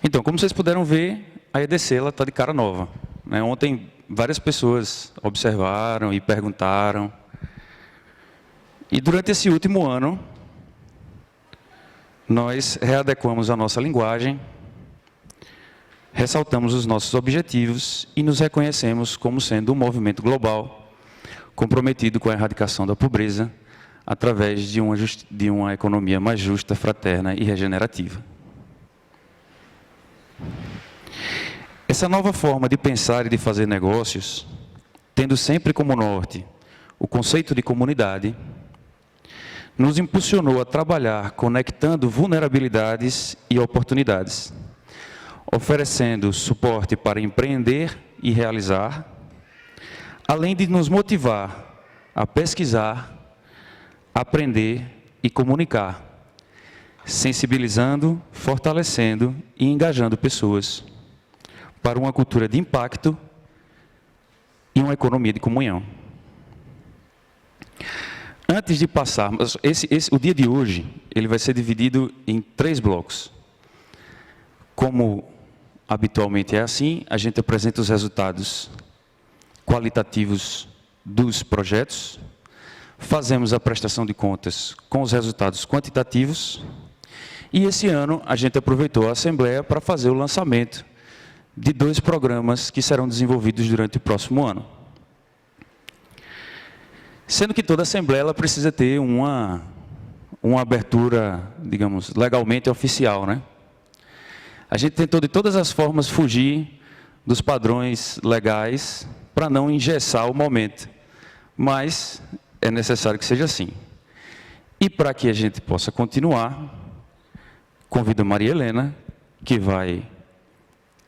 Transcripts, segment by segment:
Então, como vocês puderam ver, a EDC está de cara nova, né? Ontem, várias pessoas observaram e perguntaram. E durante esse último ano, nós readequamos a nossa linguagem, ressaltamos os nossos objetivos e nos reconhecemos como sendo um movimento global comprometido com a erradicação da pobreza através de uma economia mais justa, fraterna e regenerativa. Essa nova forma de pensar e de fazer negócios, tendo sempre como norte o conceito de comunidade, nos impulsionou a trabalhar conectando vulnerabilidades e oportunidades, oferecendo suporte para empreender e realizar, além de nos motivar a pesquisar, aprender e comunicar, sensibilizando, fortalecendo e engajando pessoas para uma cultura de impacto e uma economia de comunhão. Antes de passarmos, o dia de hoje, ele vai ser dividido em 3 blocos. Como habitualmente é assim, a gente apresenta os resultados qualitativos dos projetos, fazemos a prestação de contas com os resultados quantitativos, e esse ano a gente aproveitou a Assembleia para fazer o lançamento de 2 programas que serão desenvolvidos durante o próximo ano. Sendo que toda Assembleia ela precisa ter uma abertura, digamos, legalmente oficial, né? A gente tentou de todas as formas fugir dos padrões legais para não engessar o momento, mas é necessário que seja assim. E para que a gente possa continuar, convido a Maria Helena, que vai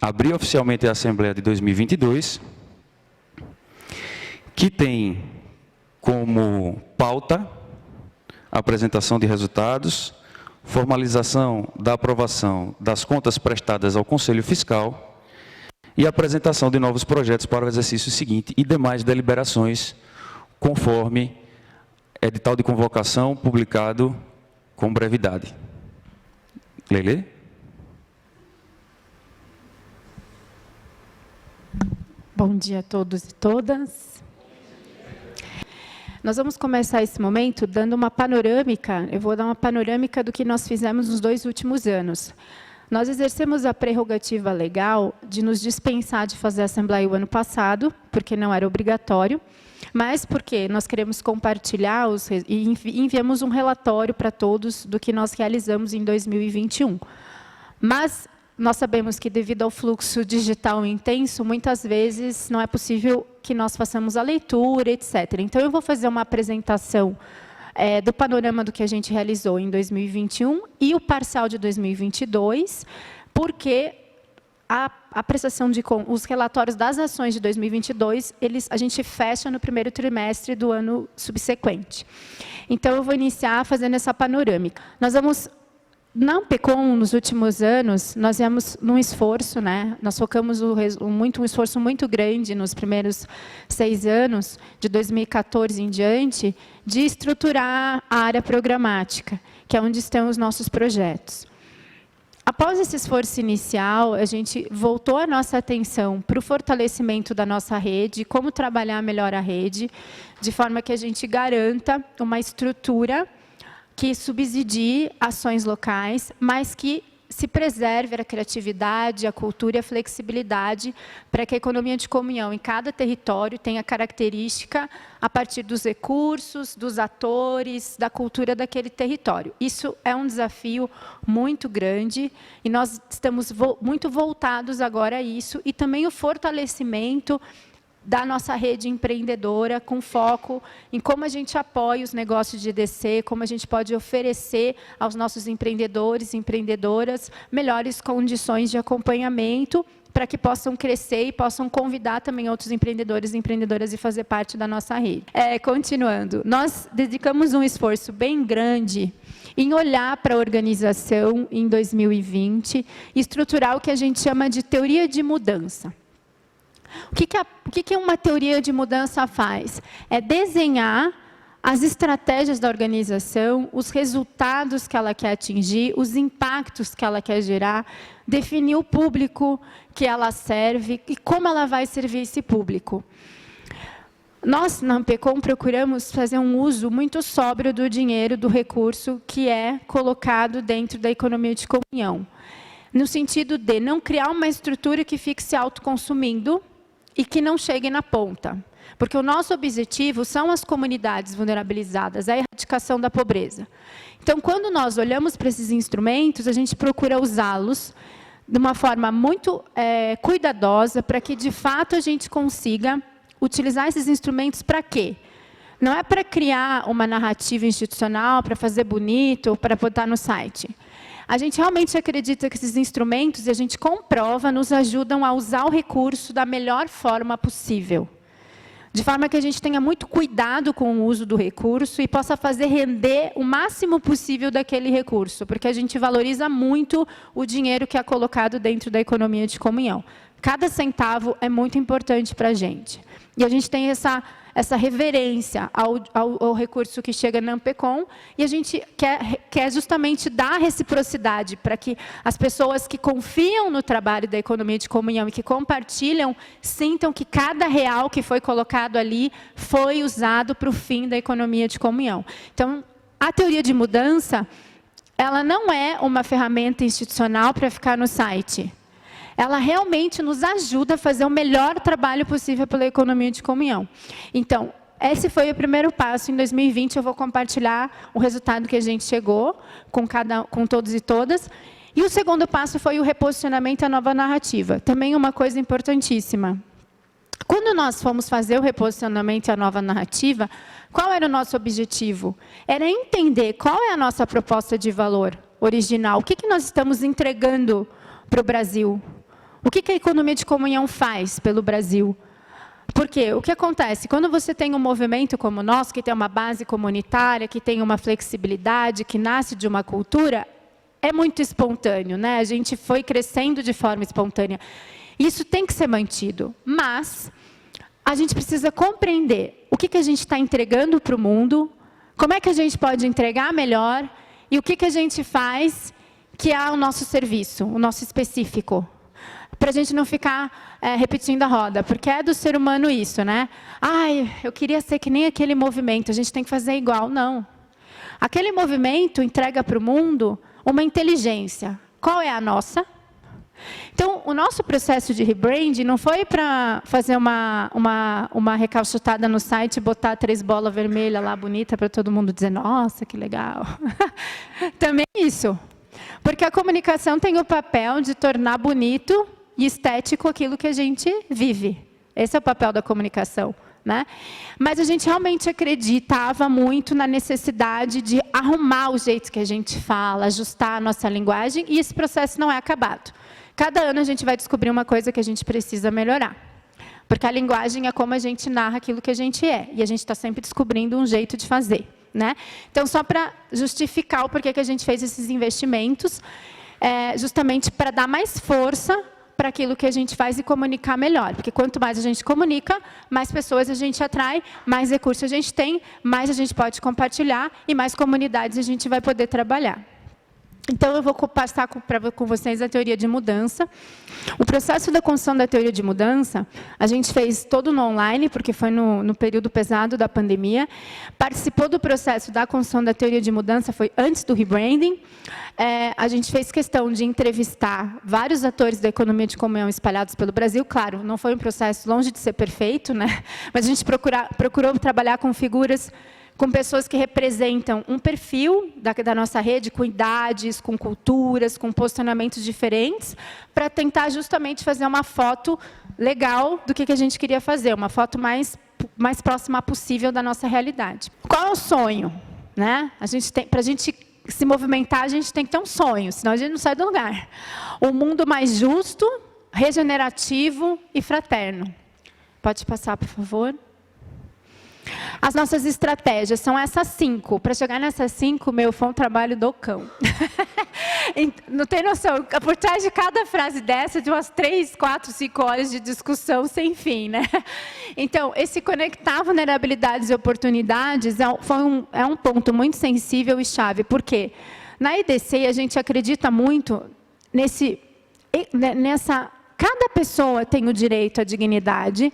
abrir oficialmente a Assembleia de 2022, que tem como pauta a apresentação de resultados, formalização da aprovação das contas prestadas ao Conselho Fiscal e apresentação de novos projetos para o exercício seguinte e demais deliberações, conforme edital de convocação publicado com brevidade. Lelê? Bom dia a todos e todas. Nós vamos começar esse momento dando uma panorâmica, eu vou dar uma panorâmica do que nós fizemos nos 2 últimos anos. Nós exercemos a prerrogativa legal de nos dispensar de fazer a Assembleia o ano passado, porque não era obrigatório, mas porque nós queremos compartilhar e enviamos um relatório para todos do que nós realizamos em 2021. Mas nós sabemos que, devido ao fluxo digital intenso, muitas vezes não é possível que nós façamos a leitura, etc. Então, eu vou fazer uma apresentação do panorama do que a gente realizou em 2021 e o parcial de 2022, porque a prestação de os relatórios das ações de 2022, a gente fecha no primeiro trimestre do ano subsequente. Então, eu vou iniciar fazendo essa panorâmica. Nós vamos... Na Ampecom, nos últimos anos, nós viemos num esforço, né? Nós focamos um esforço muito grande nos primeiros 6 anos, de 2014 em diante, de estruturar a área programática, que é onde estão os nossos projetos. Após esse esforço inicial, a gente voltou a nossa atenção para o fortalecimento da nossa rede, como trabalhar melhor a rede, de forma que a gente garanta uma estrutura que subsidie ações locais, mas que se preserve a criatividade, a cultura e a flexibilidade para que a economia de comunhão em cada território tenha característica a partir dos recursos, dos atores, da cultura daquele território. Isso é um desafio muito grande e nós estamos muito voltados agora a isso e também o fortalecimento da nossa rede empreendedora, com foco em como a gente apoia os negócios de EDC, como a gente pode oferecer aos nossos empreendedores e empreendedoras melhores condições de acompanhamento para que possam crescer e possam convidar também outros empreendedores e empreendedoras a fazer parte da nossa rede. Continuando, nós dedicamos um esforço bem grande em olhar para a organização em 2020 e estruturar o que a gente chama de teoria de mudança. O que uma teoria de mudança faz? É desenhar as estratégias da organização, os resultados que ela quer atingir, os impactos que ela quer gerar, definir o público que ela serve e como ela vai servir esse público. Nós, na Ampecom, procuramos fazer um uso muito sóbrio do dinheiro, do recurso que é colocado dentro da economia de comunhão, no sentido de não criar uma estrutura que fique se autoconsumindo e que não chegue na ponta. Porque o nosso objetivo são as comunidades vulnerabilizadas, a erradicação da pobreza. Então, quando nós olhamos para esses instrumentos, a gente procura usá-los de uma forma muito cuidadosa, para que, de fato, a gente consiga utilizar esses instrumentos para quê? Não é para criar uma narrativa institucional, para fazer bonito, para botar no site. A gente realmente acredita que esses instrumentos, e a gente comprova, nos ajudam a usar o recurso da melhor forma possível. De forma que a gente tenha muito cuidado com o uso do recurso e possa fazer render o máximo possível daquele recurso, porque a gente valoriza muito o dinheiro que é colocado dentro da economia de comunhão. Cada centavo é muito importante para a gente. E a gente tem essa reverência ao recurso que chega na Ampecom, e a gente quer justamente dar reciprocidade para que as pessoas que confiam no trabalho da economia de comunhão e que compartilham, sintam que cada real que foi colocado ali foi usado para o fim da economia de comunhão. Então, a teoria de mudança, ela não é uma ferramenta institucional para ficar no site. Ela realmente nos ajuda a fazer o melhor trabalho possível pela economia de comunhão. Então, esse foi o primeiro passo. Em 2020, eu vou compartilhar o resultado que a gente chegou com todos e todas. E o segundo passo foi o reposicionamento à nova narrativa. Também uma coisa importantíssima. Quando nós fomos fazer o reposicionamento à nova narrativa, qual era o nosso objetivo? Era entender qual é a nossa proposta de valor original. O que nós estamos entregando para o Brasil? O que a economia de comunhão faz pelo Brasil? Porque o que acontece? Quando você tem um movimento como o nosso, que tem uma base comunitária, que tem uma flexibilidade, que nasce de uma cultura, é muito espontâneo, né? A gente foi crescendo de forma espontânea. Isso tem que ser mantido, mas a gente precisa compreender o que a gente está entregando para o mundo, como é que a gente pode entregar melhor, e o que a gente faz que é o nosso serviço, o nosso específico. Para a gente não ficar repetindo a roda, porque é do ser humano isso, né? Ai, eu queria ser que nem aquele movimento, a gente tem que fazer igual. Não. Aquele movimento entrega para o mundo uma inteligência. Qual é a nossa? Então, o nosso processo de rebranding não foi para fazer uma recalchutada no site e botar 3 bolas vermelhas lá, bonita, para todo mundo dizer, nossa, que legal. Também isso. Porque a comunicação tem o papel de tornar bonito e estético aquilo que a gente vive. Esse é o papel da comunicação, né? Mas a gente realmente acreditava muito na necessidade de arrumar o jeito que a gente fala, ajustar a nossa linguagem, e esse processo não é acabado. Cada ano a gente vai descobrir uma coisa que a gente precisa melhorar. Porque a linguagem é como a gente narra aquilo que a gente é, e a gente está sempre descobrindo um jeito de fazer, né? Então, só para justificar o porquê que a gente fez esses investimentos, justamente para dar mais força para aquilo que a gente faz e comunicar melhor. Porque quanto mais a gente comunica, mais pessoas a gente atrai, mais recursos a gente tem, mais a gente pode compartilhar e mais comunidades a gente vai poder trabalhar. Então, eu vou passar com vocês a teoria de mudança. O processo da construção da teoria de mudança, a gente fez todo no online, porque foi no período pesado da pandemia. Participou do processo da construção da teoria de mudança, foi antes do rebranding. A gente fez questão de entrevistar vários atores da economia de comunhão espalhados pelo Brasil. Claro, não foi um processo longe de ser perfeito, né? Mas a gente procurou trabalhar com figuras, com pessoas que representam um perfil da nossa rede, com idades, com culturas, com posicionamentos diferentes, para tentar justamente fazer uma foto legal do que a gente queria fazer, uma foto mais próxima possível da nossa realidade. Qual é o sonho? Né? Para a gente se movimentar, a gente tem que ter um sonho, senão a gente não sai do lugar. Um mundo mais justo, regenerativo e fraterno. Pode passar, por favor? As nossas estratégias são essas 5. Para chegar nessas 5, foi um trabalho do cão. Não tem noção, por trás de cada frase dessa, de umas 3, 4, 5 horas de discussão sem fim, né? Então, esse conectar vulnerabilidades e oportunidades é um ponto muito sensível e chave. Por quê? Na EDC, a gente acredita muito nessa... Cada pessoa tem o direito à dignidade.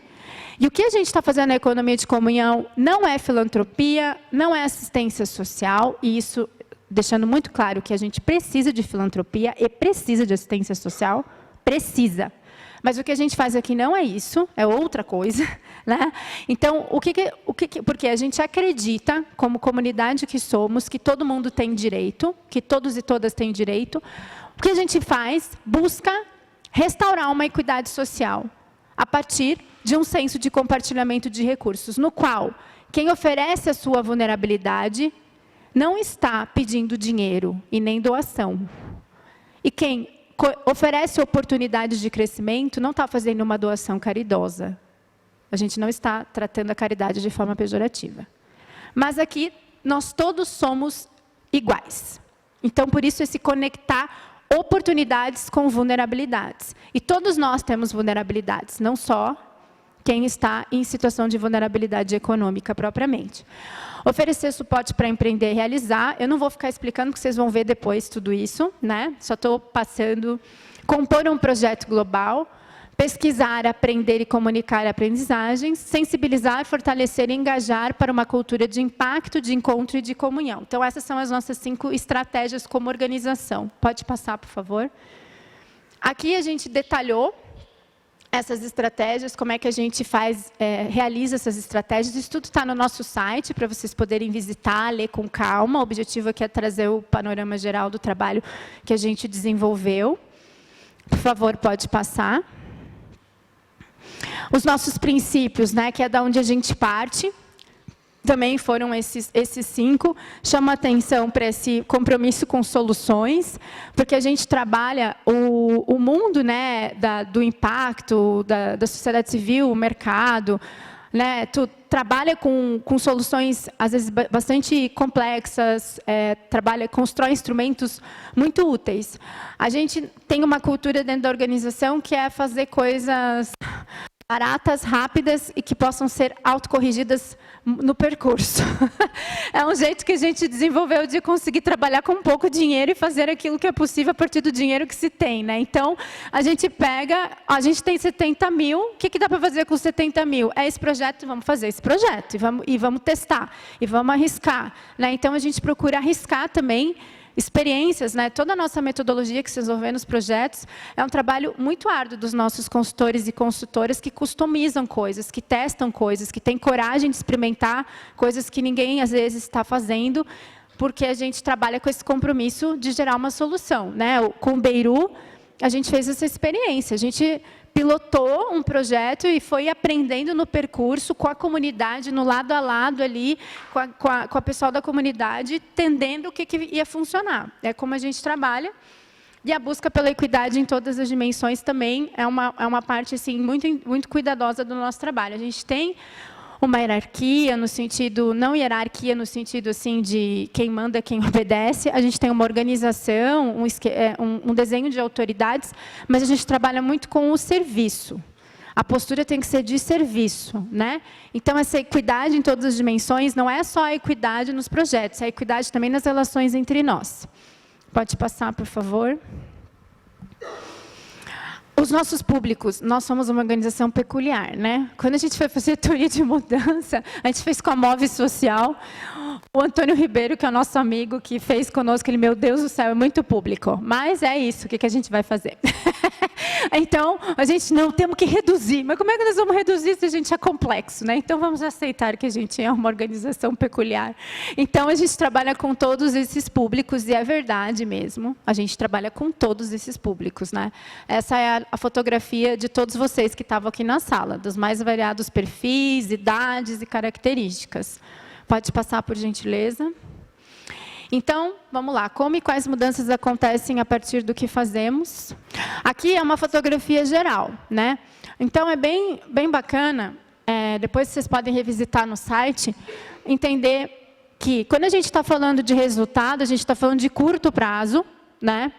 E o que a gente está fazendo na economia de comunhão não é filantropia, não é assistência social, e isso deixando muito claro que a gente precisa de filantropia e precisa de assistência social, precisa. Mas o que a gente faz aqui não é isso, é outra coisa, né? Então, porque a gente acredita, como comunidade que somos, que todo mundo tem direito, que todos e todas têm direito. O que a gente faz? Busca restaurar uma equidade social a partir de um senso de compartilhamento de recursos, no qual quem oferece a sua vulnerabilidade não está pedindo dinheiro e nem doação. E quem oferece oportunidades de crescimento não está fazendo uma doação caridosa. A gente não está tratando a caridade de forma pejorativa. Mas aqui, nós todos somos iguais. Então, por isso, esse conectar oportunidades com vulnerabilidades. E todos nós temos vulnerabilidades, não só quem está em situação de vulnerabilidade econômica propriamente. Oferecer suporte para empreender e realizar. Eu não vou ficar explicando, porque vocês vão ver depois tudo isso, né? Só estou passando. Compor um projeto global. Pesquisar, aprender e comunicar aprendizagens. Sensibilizar, fortalecer e engajar para uma cultura de impacto, de encontro e de comunhão. Então, essas são as nossas 5 estratégias como organização. Pode passar, por favor. Aqui a gente detalhou essas estratégias, como é que a gente realiza essas estratégias. Isso tudo está no nosso site, para vocês poderem visitar, ler com calma. O objetivo aqui é trazer o panorama geral do trabalho que a gente desenvolveu. Por favor, pode passar. Os nossos princípios, né, que é da onde a gente parte, também foram esses 5. Chama atenção para esse compromisso com soluções, porque a gente trabalha o mundo, né, do impacto, da sociedade civil, o mercado, né, tu trabalha com soluções, às vezes, bastante complexas, constrói instrumentos muito úteis. A gente tem uma cultura dentro da organização que é fazer coisas baratas, rápidas e que possam ser autocorrigidas no percurso. É um jeito que a gente desenvolveu de conseguir trabalhar com pouco dinheiro e fazer aquilo que é possível a partir do dinheiro que se tem, né? Então, a gente tem 70 mil, o que dá para fazer com 70 mil? É esse projeto, vamos fazer esse projeto, e vamos testar, e vamos arriscar, né? Então, a gente procura arriscar também experiências, né? Toda a nossa metodologia que vocês vão ver nos projetos é um trabalho muito árduo dos nossos consultores e consultoras que customizam coisas, que testam coisas, que têm coragem de experimentar coisas que ninguém, às vezes, está fazendo, porque a gente trabalha com esse compromisso de gerar uma solução, né? Com o Beiru, a gente fez essa experiência, a gente pilotou um projeto e foi aprendendo no percurso, com a comunidade, no lado a lado ali, com a pessoal da comunidade, entendendo o que ia funcionar. É como a gente trabalha. E a busca pela equidade em todas as dimensões também é uma parte assim, muito, muito cuidadosa do nosso trabalho. A gente tem uma hierarquia, no sentido, não hierarquia no sentido assim de quem manda, quem obedece. A gente tem uma organização, um desenho de autoridades, mas a gente trabalha muito com o serviço. A postura tem que ser de serviço, né? Então, essa equidade em todas as dimensões não é só a equidade nos projetos, é a equidade também nas relações entre nós. Pode passar, por favor. Os nossos públicos, nós somos uma organização peculiar, né? Quando a gente foi fazer teoria de mudança, a gente fez com a Move Social. O Antônio Ribeiro, que é o nosso amigo, que fez conosco, ele, meu Deus do céu, é muito público. Mas é isso, o que a gente vai fazer? Então, a gente não temos que reduzir. Mas como é que nós vamos reduzir se a gente é complexo, né? Então, vamos aceitar que a gente é uma organização peculiar. Então, a gente trabalha com todos esses públicos, e é verdade mesmo. A gente trabalha com todos esses públicos, né? Essa é a fotografia de todos vocês que estavam aqui na sala, dos mais variados perfis, idades e características. Pode passar, por gentileza. Então, vamos lá. Como e quais mudanças acontecem a partir do que fazemos? Aqui é uma fotografia geral, né? Então, é bem bacana, depois vocês podem revisitar no site, entender que, quando a gente está falando de resultado, a gente está falando de curto prazo, né?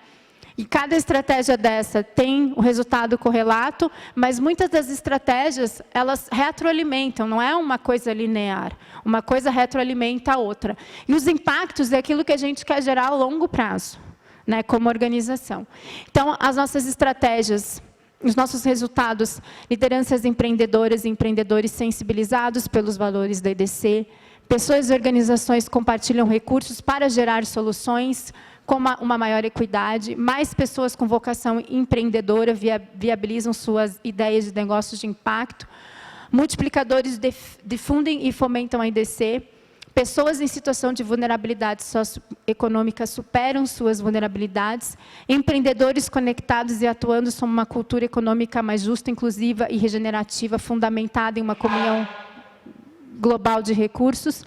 E cada estratégia dessa tem o resultado correlato, mas muitas das estratégias, elas retroalimentam, não é uma coisa linear. Uma coisa retroalimenta a outra. E os impactos é aquilo que a gente quer gerar a longo prazo, né, como organização. Então, as nossas estratégias, os nossos resultados, lideranças empreendedoras e empreendedores sensibilizados pelos valores da EDC, pessoas e organizações compartilham recursos para gerar soluções com uma maior equidade, mais pessoas com vocação empreendedora viabilizam suas ideias de negócios de impacto, multiplicadores difundem e fomentam a EDC, pessoas em situação de vulnerabilidade socioeconômica superam suas vulnerabilidades, empreendedores conectados e atuando sobre uma cultura econômica mais justa, inclusiva e regenerativa, fundamentada em uma comunhão global de recursos,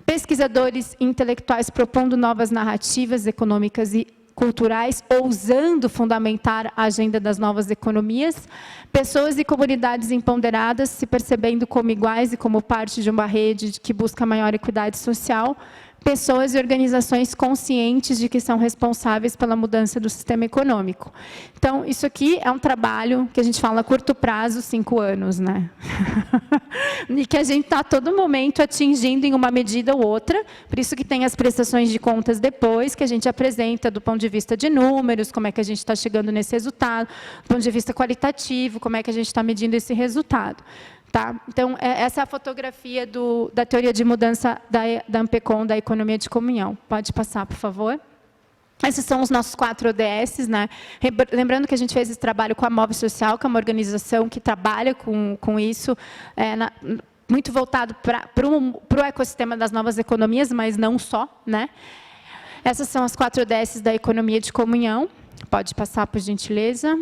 pesquisadores e intelectuais propondo novas narrativas econômicas e culturais, ousando fundamentar a agenda das novas economias, pessoas e comunidades empoderadas se percebendo como iguais e como parte de uma rede que busca maior equidade social, pessoas e organizações conscientes de que são responsáveis pela mudança do sistema econômico. Então, isso aqui é um trabalho que a gente fala a curto prazo, 5 anos, né? E que a gente está a todo momento atingindo em uma medida ou outra, por isso que tem as prestações de contas depois, que a gente apresenta do ponto de vista de números, como é que a gente está chegando nesse resultado, do ponto de vista qualitativo, como é que a gente está medindo esse resultado. Tá? Então, essa é a fotografia da teoria de mudança da Ampecom, da economia de comunhão. Pode passar, por favor. Esses são os nossos 4 ODS, né? Lembrando que a gente fez esse trabalho com a Move Social, que é uma organização que trabalha com isso, muito voltado para o ecossistema das novas economias, mas não só, né? Essas são as 4 ODS da economia de comunhão. Pode passar, por gentileza.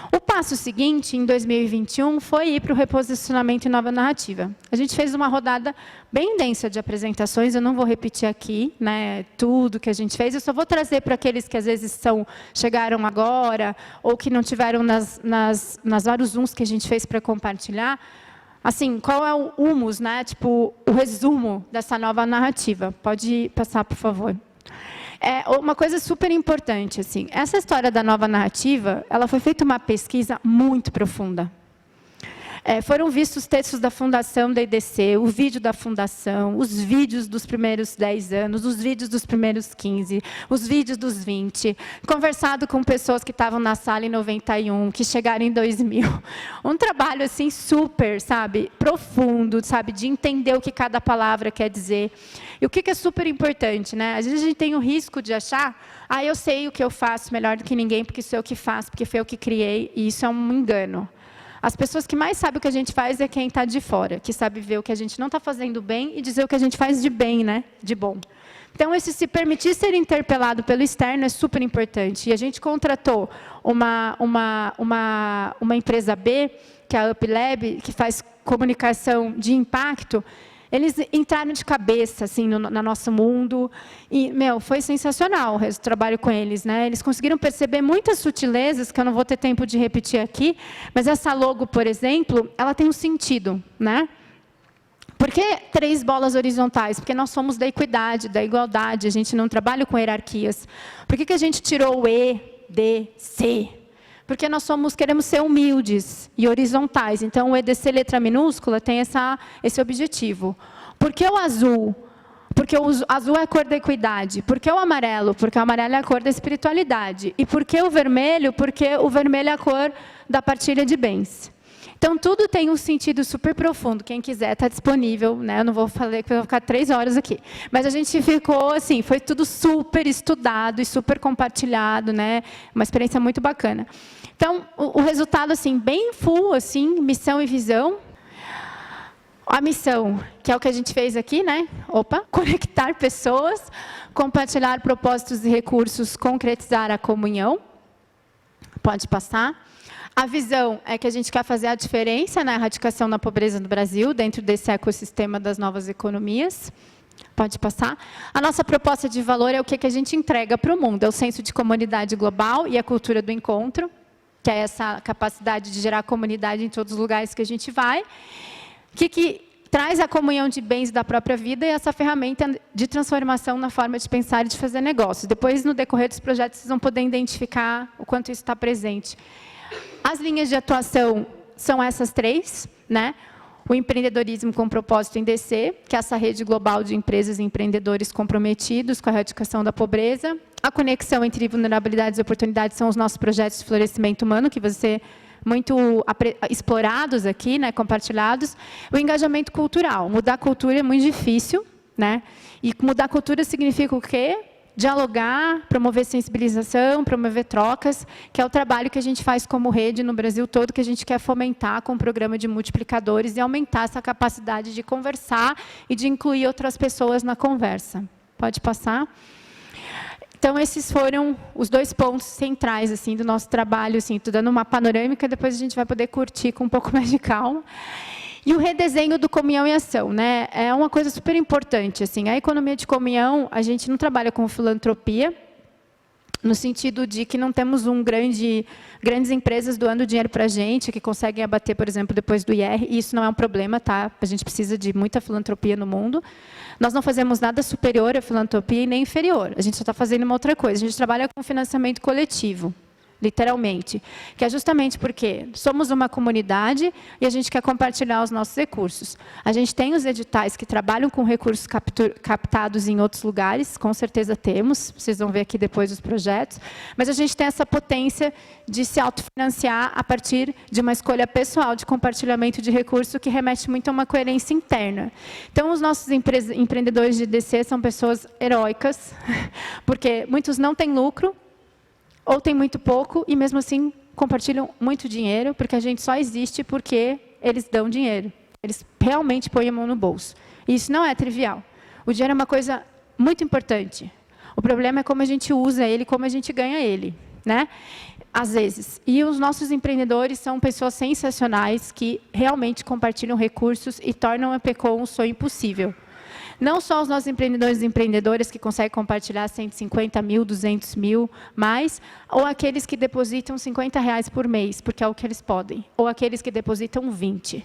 O passo seguinte, em 2021, foi ir para o reposicionamento e nova narrativa. A gente fez uma rodada bem densa de apresentações, eu não vou repetir aqui, né, tudo que a gente fez, eu só vou trazer para aqueles que às vezes chegaram agora, ou que não tiveram nas vários Zooms que a gente fez para compartilhar, assim, qual é o humus, né, tipo, o resumo dessa nova narrativa. Pode passar, por favor. Uma coisa super importante, assim, essa história da nova narrativa, ela foi feita uma pesquisa muito profunda. Foram vistos os textos da fundação da EDC, o vídeo da fundação, os vídeos dos primeiros 10 anos, os vídeos dos primeiros 15, os vídeos dos 20, conversado com pessoas que estavam na sala em 91, que chegaram em 2000. Um trabalho assim super, sabe, profundo, sabe, de entender o que cada palavra quer dizer. E o que é super importante, né? Às vezes a gente tem o risco de achar, eu sei o que eu faço melhor do que ninguém, porque sou eu que faço, porque foi eu que criei, e isso é um engano. As pessoas que mais sabem o que a gente faz é quem está de fora, que sabe ver o que a gente não está fazendo bem e dizer o que a gente faz de bem, né? De bom. Então, esse se permitir ser interpelado pelo externo é super importante. E a gente contratou uma empresa B, que é a UpLab, que faz comunicação de impacto. Eles entraram de cabeça assim, no nosso mundo, e, foi sensacional o trabalho com eles, né? Eles conseguiram perceber muitas sutilezas, que eu não vou ter tempo de repetir aqui, mas essa logo, por exemplo, ela tem um sentido, né? Por que 3 bolas horizontais? Porque nós somos da equidade, da igualdade, a gente não trabalha com hierarquias. Por que a gente tirou o E, D, C? Porque nós queremos ser humildes e horizontais. Então, o EDC letra minúscula tem esse objetivo. Por que o azul? Porque o azul é a cor da equidade. Por que o amarelo? Porque o amarelo é a cor da espiritualidade. E por que o vermelho? Porque o vermelho é a cor da partilha de bens. Então, tudo tem um sentido super profundo. Quem quiser, está disponível, né? Eu não vou falar que eu vou ficar 3 horas aqui. Mas a gente ficou, assim, foi tudo super estudado e super compartilhado, né? Uma experiência muito bacana. Então, o resultado, assim, bem full, assim, missão e visão. A missão, que é o que a gente fez aqui, né? Conectar pessoas, compartilhar propósitos e recursos, concretizar a comunhão. Pode passar. A visão é que a gente quer fazer a diferença na erradicação da pobreza no Brasil, dentro desse ecossistema das novas economias. Pode passar. A nossa proposta de valor é o que a gente entrega para o mundo. É o senso de comunidade global e a cultura do encontro, que é essa capacidade de gerar comunidade em todos os lugares que a gente vai. traz a comunhão de bens da própria vida e essa ferramenta de transformação na forma de pensar e de fazer negócios. Depois, no decorrer dos projetos, vocês vão poder identificar o quanto isso está presente. As linhas de atuação são essas 3, né? O empreendedorismo com propósito em DC, que é essa rede global de empresas e empreendedores comprometidos com a erradicação da pobreza. A conexão entre vulnerabilidades e oportunidades são os nossos projetos de florescimento humano, que vão ser muito explorados aqui, né, compartilhados. O engajamento cultural. Mudar a cultura é muito difícil, né? E mudar a cultura significa o quê? Dialogar, promover sensibilização, promover trocas, que é o trabalho que a gente faz como rede no Brasil todo, que a gente quer fomentar com o programa de multiplicadores e aumentar essa capacidade de conversar e de incluir outras pessoas na conversa. Pode passar? Então, esses foram os 2 pontos centrais assim, do nosso trabalho. Estou dando uma panorâmica, depois a gente vai poder curtir com um pouco mais de calma. E o redesenho do comunhão e ação, né? É uma coisa super importante. Assim, a economia de comunhão, a gente não trabalha com filantropia, no sentido de que não temos grandes empresas doando dinheiro para a gente, que conseguem abater, por exemplo, depois do IR, e isso não é um problema, tá? A gente precisa de muita filantropia no mundo. Nós não fazemos nada superior à filantropia e nem inferior, a gente só está fazendo uma outra coisa. A gente trabalha com financiamento coletivo, literalmente, que é justamente porque somos uma comunidade e a gente quer compartilhar os nossos recursos. A gente tem os editais que trabalham com recursos captados em outros lugares, com certeza temos, vocês vão ver aqui depois os projetos, mas a gente tem essa potência de se autofinanciar a partir de uma escolha pessoal de compartilhamento de recurso que remete muito a uma coerência interna. Então, os nossos empreendedores de DC são pessoas heróicas, porque muitos não têm lucro, ou tem muito pouco, e mesmo assim compartilham muito dinheiro, porque a gente só existe porque eles dão dinheiro. Eles realmente põem a mão no bolso. E isso não é trivial. O dinheiro é uma coisa muito importante. O problema é como a gente usa ele, como a gente ganha ele, né? Às vezes. E os nossos empreendedores são pessoas sensacionais que realmente compartilham recursos e tornam a PECOM um sonho possível. Não só os nossos empreendedores e empreendedoras que conseguem compartilhar 150 mil, 200 mil, mais, ou aqueles que depositam R$50 por mês, porque é o que eles podem, ou aqueles que depositam 20.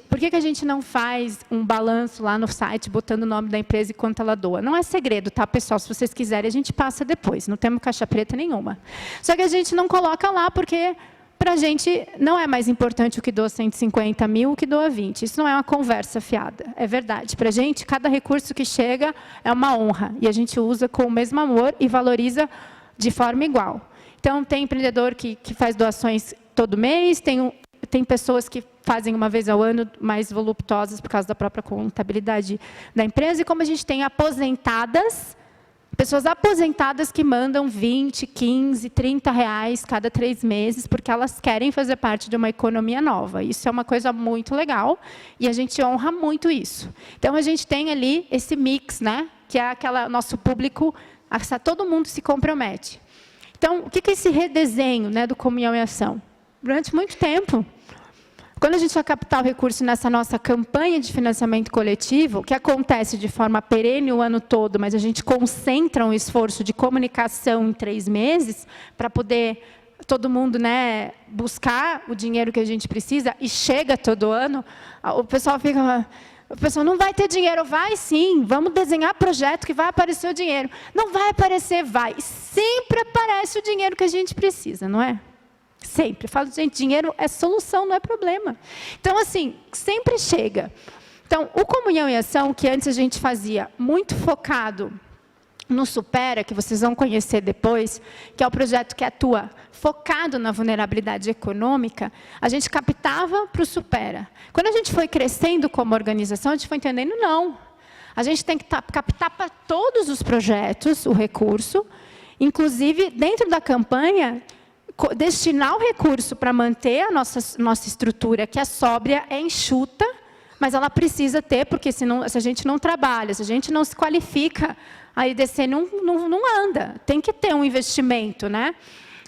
Por que a gente não faz um balanço lá no site, botando o nome da empresa e quanto ela doa? Não é segredo, tá, pessoal? Se vocês quiserem, a gente passa depois, não temos caixa preta nenhuma. Só que a gente não coloca lá porque para a gente não é mais importante o que doa 150 mil, o que doa 20. Isso não é uma conversa fiada, é verdade. Para a gente, cada recurso que chega é uma honra. E a gente usa com o mesmo amor e valoriza de forma igual. Então, tem empreendedor que faz doações todo mês, tem pessoas que fazem uma vez ao ano, mais voluptuosas por causa da própria contabilidade da empresa. E como a gente tem aposentadas, pessoas aposentadas que mandam 20, 15, 30 reais cada 3 meses, porque elas querem fazer parte de uma economia nova. Isso é uma coisa muito legal e a gente honra muito isso. Então, a gente tem ali esse mix, né, que é nosso público, todo mundo se compromete. Então, o que é esse redesenho, né, do Comunhão e Ação? Durante muito tempo, quando a gente vai captar o recurso nessa nossa campanha de financiamento coletivo, que acontece de forma perene o ano todo, mas a gente concentra um esforço de comunicação em 3 meses, para poder todo mundo, né, buscar o dinheiro que a gente precisa, e chega todo ano, o pessoal fica... O pessoal não vai ter dinheiro. Vai sim, vamos desenhar projeto que vai aparecer o dinheiro. Não vai aparecer, vai. Sempre aparece o dinheiro que a gente precisa, não é? Sempre. Eu falo, gente, dinheiro é solução, não é problema. Então, assim, sempre chega. Então, o Comunhão e Ação, que antes a gente fazia muito focado no Supera, que vocês vão conhecer depois, que é o projeto que atua focado na vulnerabilidade econômica, a gente captava para o Supera. Quando a gente foi crescendo como organização, a gente foi entendendo, não. A gente tem que captar para todos os projetos o recurso, inclusive, dentro da campanha, destinar o recurso para manter a nossa estrutura, que é sóbria, é enxuta, mas ela precisa ter, porque senão, se a gente não trabalha, se a gente não se qualifica, a IDC não anda. Tem que ter um investimento, né?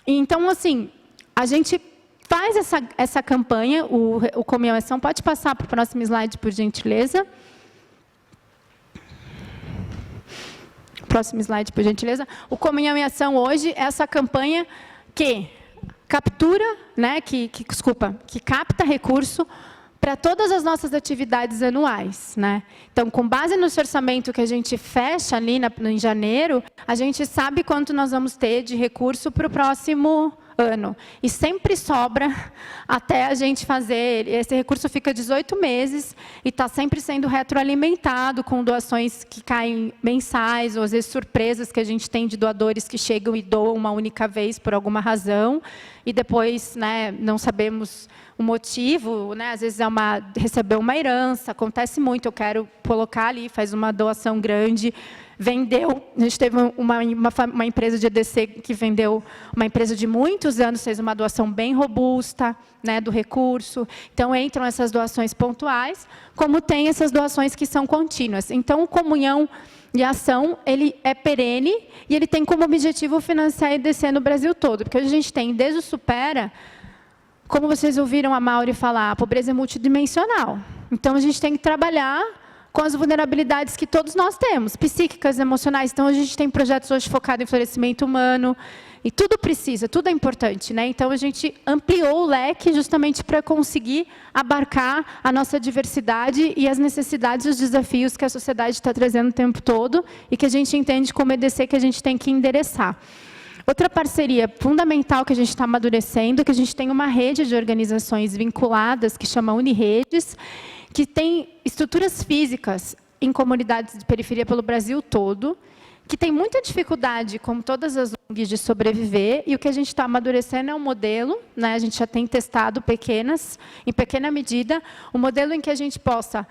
Então, assim, a gente faz essa campanha, o Comunhão e Ação. Pode passar para o próximo slide, por gentileza. Próximo slide, por gentileza. O Comunhão e Ação hoje é essa campanha que captura, né, que capta recurso para todas as nossas atividades anuais, né? Então, com base no orçamento que a gente fecha ali em janeiro, a gente sabe quanto nós vamos ter de recurso para o próximo ano. E sempre sobra até a gente fazer. Esse recurso fica 18 meses e está sempre sendo retroalimentado com doações que caem mensais, ou às vezes surpresas que a gente tem de doadores que chegam e doam uma única vez por alguma razão, e depois, né, não sabemos o motivo, né? Às vezes recebeu uma herança, acontece muito, eu quero colocar ali, faz uma doação grande, vendeu, a gente teve uma empresa de EDC que vendeu, uma empresa de muitos anos, fez uma doação bem robusta, né, do recurso. Então, entram essas doações pontuais, como tem essas doações que são contínuas. Então, o Comunhão e Ação, ele é perene e ele tem como objetivo financiar a EDC no Brasil todo, porque a gente tem, desde o Supera, como vocês ouviram a Mauri falar, a pobreza é multidimensional. Então, a gente tem que trabalhar com as vulnerabilidades que todos nós temos, psíquicas, emocionais. Então, a gente tem projetos hoje focados em florescimento humano, e tudo precisa, tudo é importante, né? Então, a gente ampliou o leque justamente para conseguir abarcar a nossa diversidade e as necessidades e os desafios que a sociedade está trazendo o tempo todo e que a gente entende como EDC que a gente tem que endereçar. Outra parceria fundamental que a gente está amadurecendo, que a gente tem uma rede de organizações vinculadas, que chama Uniredes, que tem estruturas físicas em comunidades de periferia pelo Brasil todo, que tem muita dificuldade, como todas as ONGs, de sobreviver, e o que a gente está amadurecendo é um modelo, né? A gente já tem testado em pequena medida, um modelo em que a gente possa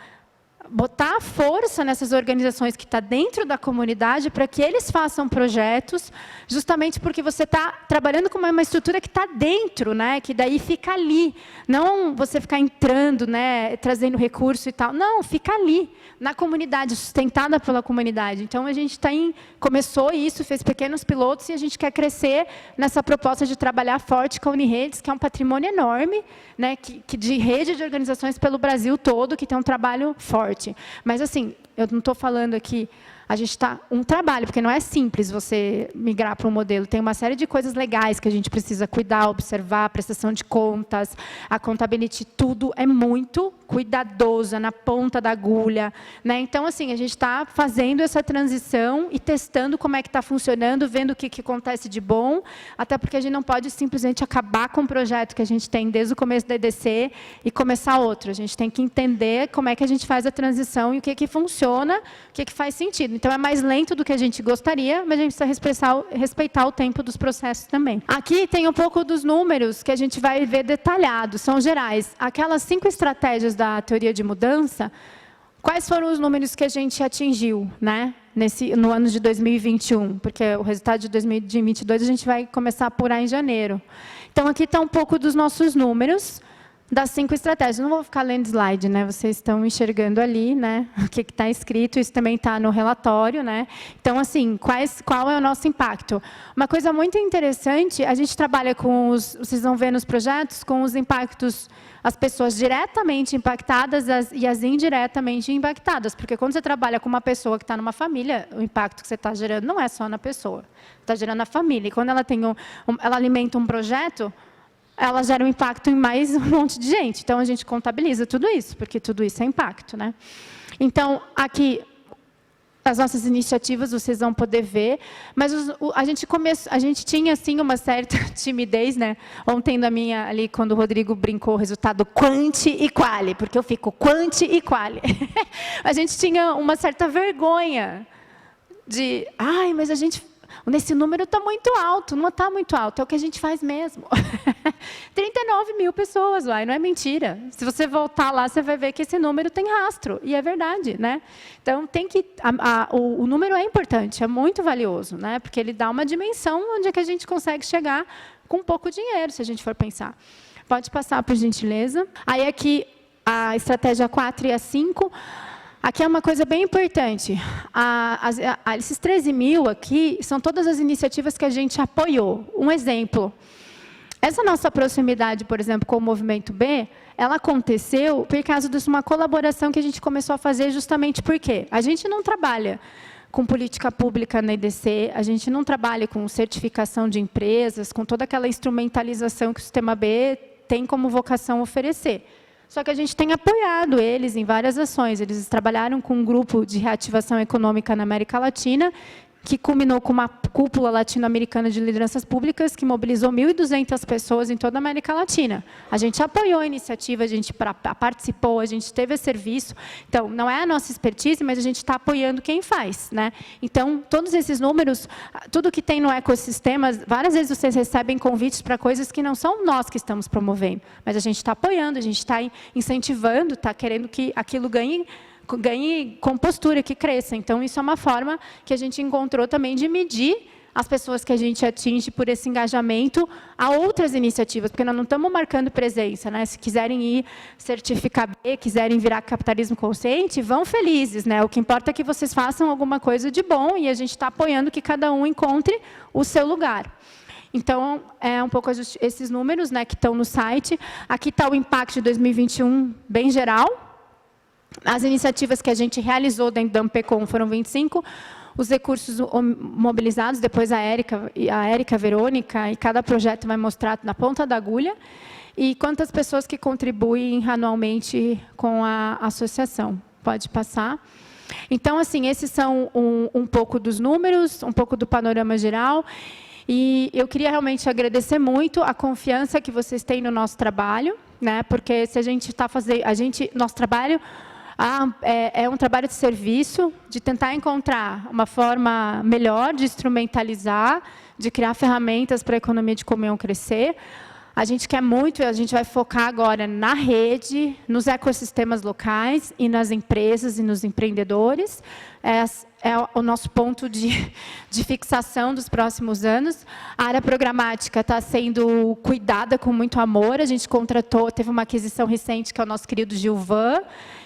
botar a força nessas organizações que estão dentro da comunidade para que eles façam projetos, justamente porque você está trabalhando com uma estrutura que está dentro, né? Que daí fica ali. Não você ficar entrando, né? Trazendo recurso e tal. Não, fica ali, na comunidade, sustentada pela comunidade. Então, a gente começou isso, fez pequenos pilotos e a gente quer crescer nessa proposta de trabalhar forte com a Uniredes, que é um patrimônio enorme, né? De rede de organizações pelo Brasil todo, que tem um trabalho forte. Mas, assim, eu não estou falando aqui, a gente está um trabalho, porque não é simples você migrar para um modelo. Tem uma série de coisas legais que a gente precisa cuidar, observar, prestação de contas, a contabilidade, tudo é muito cuidadosa, na ponta da agulha, né? Então, assim, a gente está fazendo essa transição e testando como é que está funcionando, vendo o que acontece de bom, até porque a gente não pode simplesmente acabar com o projeto que a gente tem desde o começo da EDC e começar outro. A gente tem que entender como é que a gente faz a transição e o que funciona, o que faz sentido. Então, é mais lento do que a gente gostaria, mas a gente precisa respeitar o tempo dos processos também. Aqui tem um pouco dos números que a gente vai ver detalhados, são gerais. Aquelas 5 estratégias da teoria de mudança, quais foram os números que a gente atingiu, né, no ano de 2021? Porque o resultado de 2022 a gente vai começar a apurar em janeiro. Então, aqui está um pouco dos nossos números, das 5 estratégias. Não vou ficar lendo slide, né? Vocês estão enxergando ali, né? O que está escrito, isso também está no relatório, né? Então, assim, qual é o nosso impacto? Uma coisa muito interessante, a gente trabalha com vocês vão ver nos projetos, com os impactos, as pessoas diretamente impactadas e as indiretamente impactadas. Porque quando você trabalha com uma pessoa que está numa família, o impacto que você está gerando não é só na pessoa, está gerando na família. E quando ela ela alimenta um projeto, ela gera um impacto em mais um monte de gente. Então, a gente contabiliza tudo isso, porque tudo isso é impacto, né? Então, aqui, as nossas iniciativas, vocês vão poder ver, mas a gente tinha, assim, uma certa timidez, né? Ontem, ali, quando o Rodrigo brincou, o resultado quanti e quali, porque eu fico quanti e quali. A gente tinha uma certa vergonha de, mas a gente... Nesse número está muito alto, não está muito alto, é o que a gente faz mesmo. 39 mil pessoas lá, e não é mentira. Se você voltar lá, você vai ver que esse número tem rastro, e é verdade, né? Então, o número é importante, é muito valioso, né? Porque ele dá uma dimensão onde é que a gente consegue chegar com pouco dinheiro, se a gente for pensar. Pode passar, por gentileza. Aí, aqui, a estratégia 4 e a 5... Aqui é uma coisa bem importante. Esses 13 mil aqui são todas as iniciativas que a gente apoiou. Um exemplo, essa nossa proximidade, por exemplo, com o Movimento B, ela aconteceu por causa de uma colaboração que a gente começou a fazer justamente porque a gente não trabalha com política pública na EDC, a gente não trabalha com certificação de empresas, com toda aquela instrumentalização que o Sistema B tem como vocação oferecer. Só que a gente tem apoiado eles em várias ações. Eles trabalharam com um grupo de reativação econômica na América Latina, que culminou com uma cúpula latino-americana de lideranças públicas, que mobilizou 1.200 pessoas em toda a América Latina. A gente apoiou a iniciativa, a gente participou, a gente teve serviço. Então, não é a nossa expertise, mas a gente está apoiando quem faz, né? Então, todos esses números, tudo que tem no ecossistema, várias vezes vocês recebem convites para coisas que não são nós que estamos promovendo, mas a gente está apoiando, a gente está incentivando, está querendo que aquilo ganhe compostura, que cresça. Então, isso é uma forma que a gente encontrou também de medir as pessoas que a gente atinge por esse engajamento a outras iniciativas, porque nós não estamos marcando presença, né? Se quiserem ir certificar B, quiserem virar capitalismo consciente, vão felizes, né? O que importa é que vocês façam alguma coisa de bom e a gente está apoiando que cada um encontre o seu lugar. Então, é um pouco esses números, né, que estão no site. Aqui está o impacto de 2021 bem geral. As iniciativas que a gente realizou dentro da Ampecom foram 25, os recursos mobilizados, depois a Érica, a Verônica, e cada projeto vai mostrar na ponta da agulha, e quantas pessoas que contribuem anualmente com a associação. Pode passar. Então, assim, esses são um pouco dos números, um pouco do panorama geral, e eu queria realmente agradecer muito a confiança que vocês têm no nosso trabalho, né? Porque se a gente está fazendo, nosso trabalho é um trabalho de serviço, de tentar encontrar uma forma melhor de instrumentalizar, de criar ferramentas para a economia de comunhão crescer. A gente quer muito, a gente vai focar agora na rede, nos ecossistemas locais e nas empresas e nos empreendedores. É o nosso ponto de fixação dos próximos anos. A área programática está sendo cuidada com muito amor. A gente teve uma aquisição recente, que é o nosso querido Gilvan,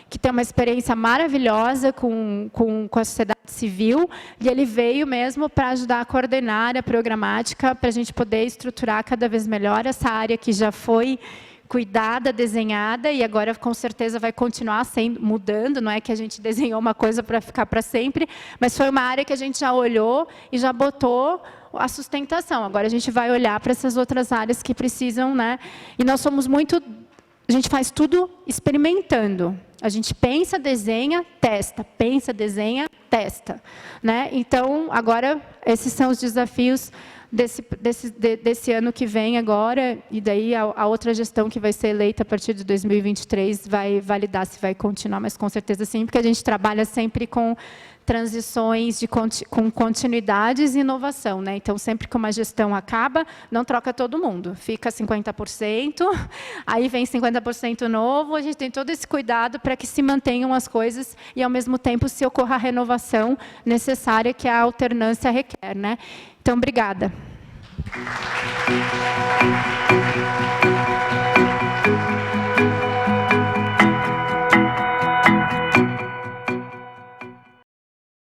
que tem uma experiência maravilhosa com a sociedade civil, e ele veio mesmo para ajudar a coordenar a área programática, para a gente poder estruturar cada vez melhor essa área que já foi cuidada, desenhada, e agora, com certeza, vai continuar mudando. Não é que a gente desenhou uma coisa para ficar para sempre, mas foi uma área que a gente já olhou e já botou a sustentação. Agora, a gente vai olhar para essas outras áreas que precisam, né? E nós somos muito... A gente faz tudo experimentando. A gente pensa, desenha, testa. Pensa, desenha, testa. Né? Então, agora, esses são os desafios desse ano que vem agora, e daí a outra gestão que vai ser eleita a partir de 2023 vai validar se vai continuar, mas com certeza sim, porque a gente trabalha sempre com transições, com continuidades e inovação, né? Então, sempre que uma gestão acaba, não troca todo mundo. Fica 50%, aí vem 50% novo, a gente tem todo esse cuidado para que se mantenham as coisas e, ao mesmo tempo, se ocorra a renovação necessária que a alternância requer, né? Então, obrigada.